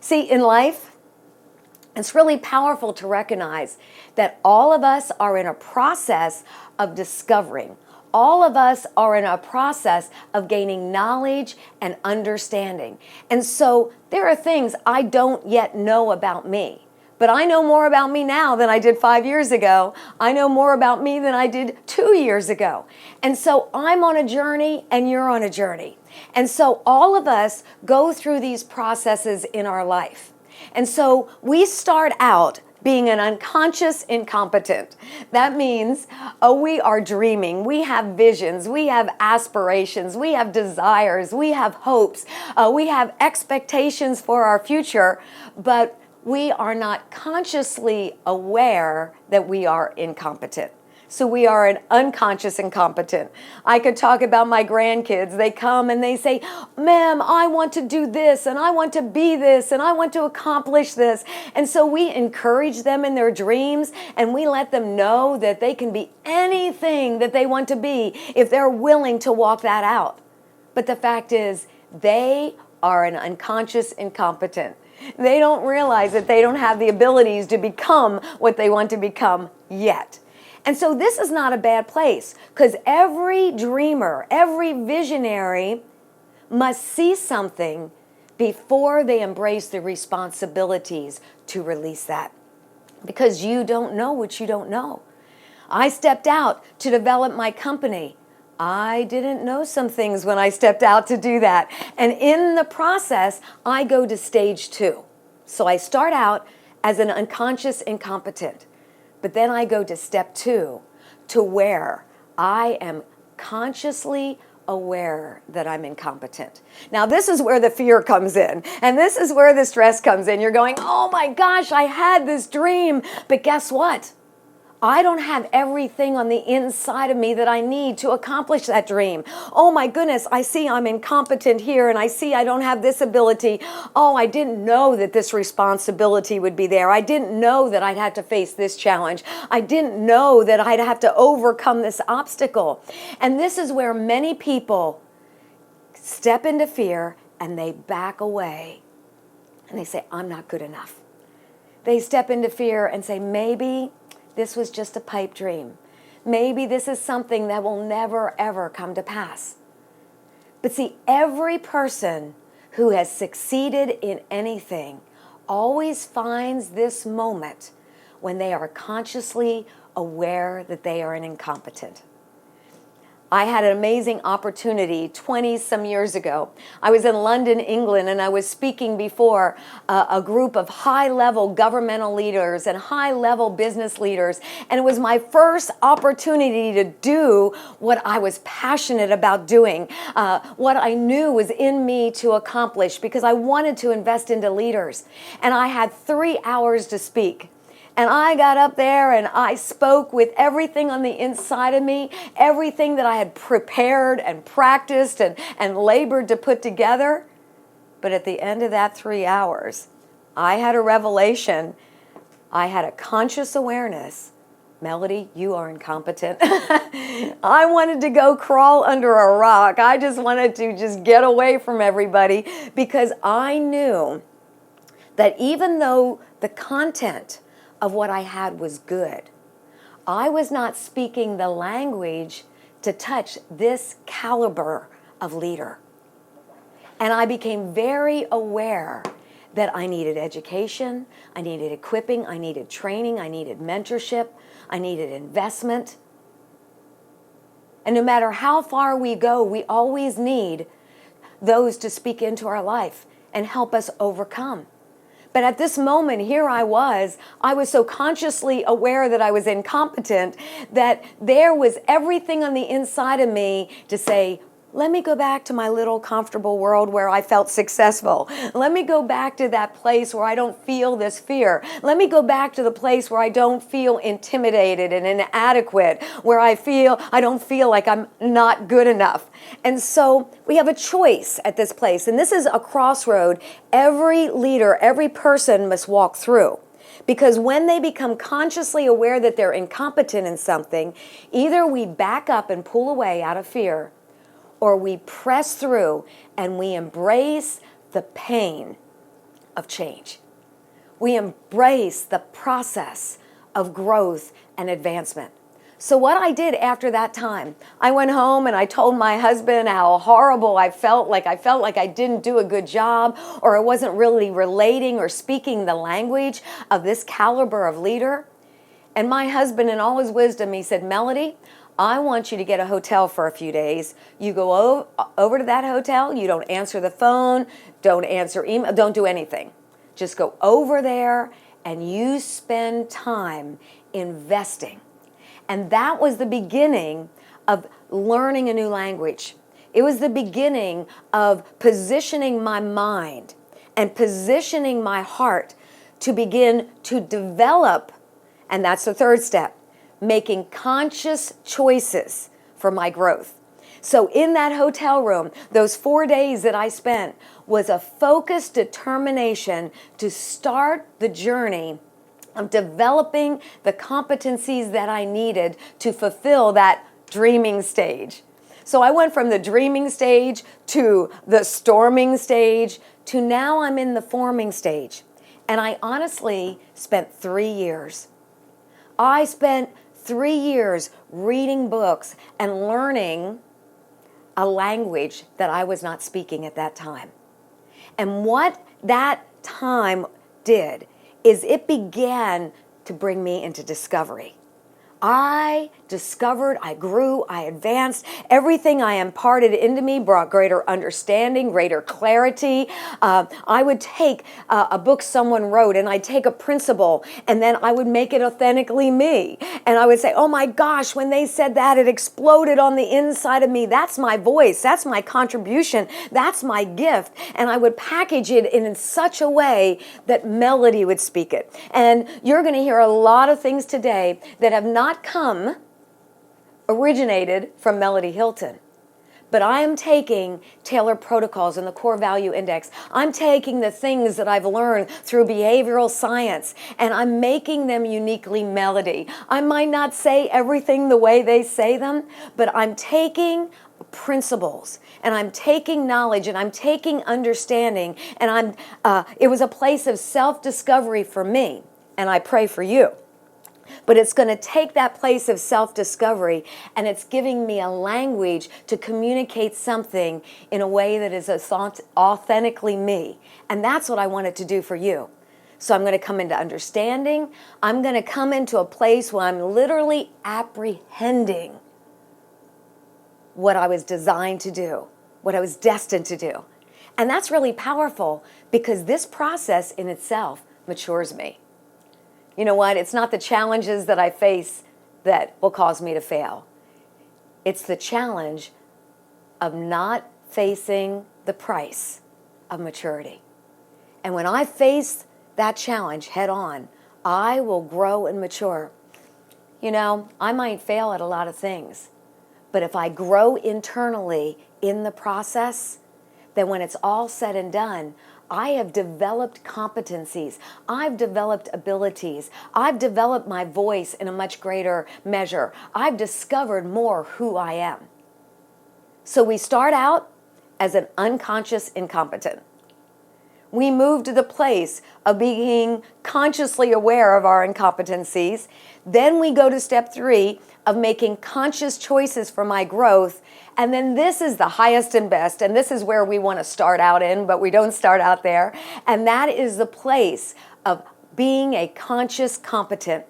See, in life, it's really powerful to recognize that all of us are in a process of discovering. All of us are in a process of gaining knowledge and understanding. And so there are things I don't yet know about me. But I know more about me now than I did 5 years ago. I know more about me than I did 2 years ago. And so I'm on a journey and you're on a journey. And so all of us go through these processes in our life. And so we start out being an unconscious incompetent. That means we are dreaming, we have visions, we have aspirations, we have desires, we have hopes, we have expectations for our future, but we are not consciously aware that we are incompetent. So we are an unconscious incompetent. I could talk about my grandkids. They come and they say, "Ma'am, I want to do this, and I want to be this, and I want to accomplish this." And so we encourage them in their dreams, and we let them know that they can be anything that they want to be if they're willing to walk that out. But the fact is, they are an unconscious incompetent. They don't realize that they don't have the abilities to become what they want to become yet. And so this is not a bad place, because every dreamer, every visionary must see something before they embrace the responsibilities to release that. Because you don't know what you don't know. I stepped out to develop my company. I didn't know some things when I stepped out to do that. And in the process, I go to stage 2. So I start out as an unconscious incompetent. But then I go to step 2, to where I am consciously aware that I'm incompetent. Now, this is where the fear comes in, and this is where the stress comes in. You're going, "Oh my gosh, I had this dream," but guess what? I don't have everything on the inside of me that I need to accomplish that dream. Oh my goodness, I see I'm incompetent here, and I see I don't have this ability. Oh, I didn't know that this responsibility would be there. I didn't know that I'd have to face this challenge. I didn't know that I'd have to overcome this obstacle. And this is where many people step into fear and they back away and they say, "I'm not good enough." They step into fear and say, "Maybe this was just a pipe dream. Maybe this is something that will never, ever come to pass." But see, every person who has succeeded in anything always finds this moment when they are consciously aware that they are an incompetent. I had an amazing opportunity 20-some years ago. I was in London, England, and I was speaking before a group of high-level governmental leaders and high-level business leaders. And it was my first opportunity to do what I was passionate about doing, what I knew was in me to accomplish, because I wanted to invest into leaders. And I had 3 hours to speak. And I got up there and I spoke with everything on the inside of me, everything that I had prepared and practiced and labored to put together. But at the end of that 3 hours, I had a revelation. I had a conscious awareness. Melodye, you are incompetent. I wanted to go crawl under a rock. I just wanted to just get away from everybody, because I knew that even though the content of what I had was good, I was not speaking the language to touch this caliber of leader. And I became very aware that I needed education, I needed equipping, I needed training, I needed mentorship, I needed investment. And no matter how far we go, we always need those to speak into our life and help us overcome. But at this moment, here I was so consciously aware that I was incompetent that there was everything on the inside of me to say, let me go back to my little comfortable world where I felt successful. Let me go back to that place where I don't feel this fear. Let me go back to the place where I don't feel intimidated and inadequate, where I don't feel like I'm not good enough. And so we have a choice at this place. And this is a crossroad every leader, every person must walk through. Because when they become consciously aware that they're incompetent in something, either we back up and pull away out of fear, or we press through and we embrace the pain of change. We embrace the process of growth and advancement. So what I did after that time, I went home and I told my husband how horrible I felt like I didn't do a good job, or I wasn't really relating or speaking the language of this caliber of leader. And my husband, in all his wisdom, he said, Melodye, I want you to get a hotel for a few days. You go over to that hotel, you don't answer the phone, don't answer email, don't do anything. Just go over there and you spend time investing. And that was the beginning of learning a new language. It was the beginning of positioning my mind and positioning my heart to begin to develop, and that's the third step, making conscious choices for my growth. So in that hotel room, those 4 days that I spent was a focused determination to start the journey of developing the competencies that I needed to fulfill that dreaming stage. So I went from the dreaming stage to the storming stage to now I'm in the forming stage. And I honestly spent 3 years. I spent 3 years reading books and learning a language that I was not speaking at that time. And what that time did is it began to bring me into discovery. I discovered, I grew, I advanced. Everything I imparted into me brought greater understanding, greater clarity. I would take a book someone wrote and I'd take a principle and then I would make it authentically me. And I would say, oh my gosh, when they said that, it exploded on the inside of me. That's my voice. That's my contribution. That's my gift. And I would package it in such a way that Melodye would speak it. And you're going to hear a lot of things today that have not originated from Melodye Hilton. But I am taking tailored protocols and the core value index. I'm taking the things that I've learned through behavioral science and I'm making them uniquely Melodye. I might not say everything the way they say them, but I'm taking principles and I'm taking knowledge and I'm taking understanding and it was a place of self-discovery for me, and I pray for you. But it's going to take that place of self-discovery and it's giving me a language to communicate something in a way that is authentically me. And that's what I wanted to do for you. So I'm going to come into understanding. I'm going to come into a place where I'm literally apprehending what I was designed to do, what I was destined to do. And that's really powerful because this process in itself matures me. You know what? It's not the challenges that I face that will cause me to fail. It's the challenge of not facing the price of maturity. And when I face that challenge head on, I will grow and mature. You know, I might fail at a lot of things, but if I grow internally in the process, then when it's all said and done, I have developed competencies. I've developed abilities. I've developed my voice in a much greater measure. I've discovered more who I am. So we start out as an unconscious incompetent. We move to the place of being consciously aware of our incompetencies. Then we go to step 3 of making conscious choices for my growth. And then this is the highest and best, and this is where we want to start out in, but we don't start out there. And that is the place of being a conscious competent.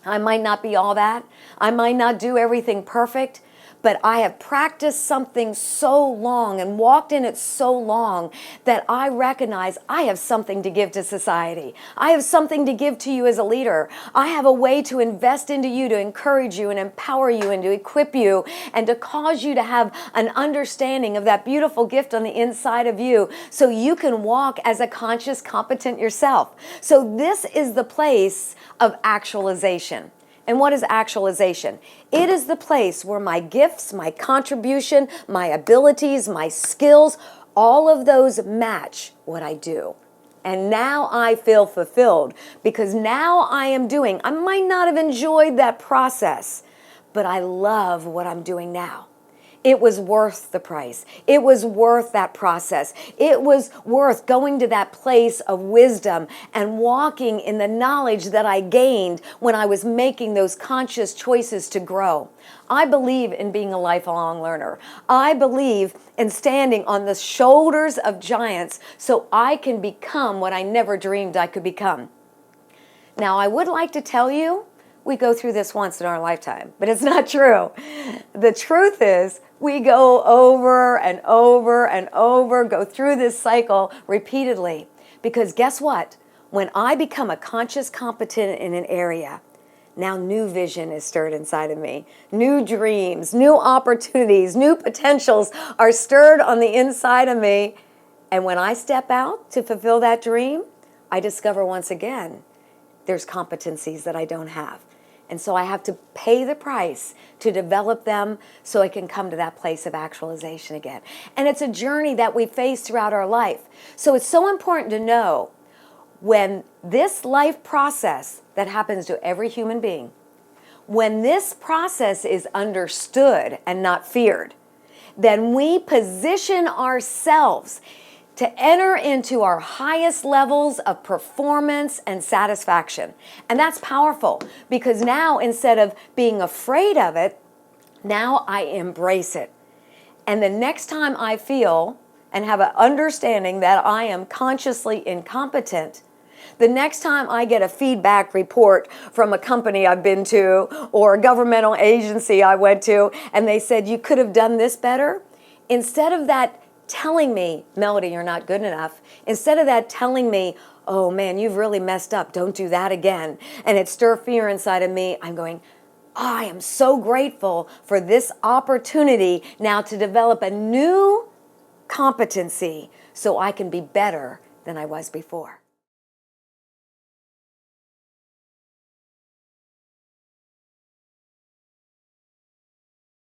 I might not be all that. I might not do everything perfect, but I have practiced something so long and walked in it so long that I recognize I have something to give to society. I have something to give to you as a leader. I have a way to invest into you, to encourage you and empower you and to equip you and to cause you to have an understanding of that beautiful gift on the inside of you so you can walk as a conscious competent yourself. So this is the place of actualization. And what is actualization? It is the place where my gifts, my contribution, my abilities, my skills, all of those match what I do. And now I feel fulfilled because now I am doing, I might not have enjoyed that process, but I love what I'm doing now. it was worth the price. It was worth that process. It was worth going to that place of wisdom and walking in the knowledge that I gained when I was making those conscious choices to grow. I believe in being a lifelong learner. I believe in standing on the shoulders of giants so I can become what I never dreamed I could become. Now, I would like to tell you we go through this once in our lifetime, but it's not true. The truth is we go over and over and over, go through this cycle repeatedly. Because guess what? When I become a conscious competent in an area, now new vision is stirred inside of me. New dreams, new opportunities, new potentials are stirred on the inside of me. And when I step out to fulfill that dream, I discover once again, there's competencies that I don't have. And so I have to pay the price to develop them so I can come to that place of actualization again. And it's a journey that we face throughout our life. So it's so important to know when this life process that happens to every human being, when this process is understood and not feared, then we position ourselves to enter into our highest levels of performance and satisfaction. And that's powerful because now instead of being afraid of it, now I embrace it. And the next time I feel and have an understanding that I am consciously incompetent, the next time I get a feedback report from a company I've been to or a governmental agency I went to, and they said, you could have done this better, instead of that telling me, Melodye, you're not good enough, instead of that telling me, oh man, you've really messed up, don't do that again, and it stir fear inside of me, I'm going, I am so grateful for this opportunity now to develop a new competency so I can be better than I was before.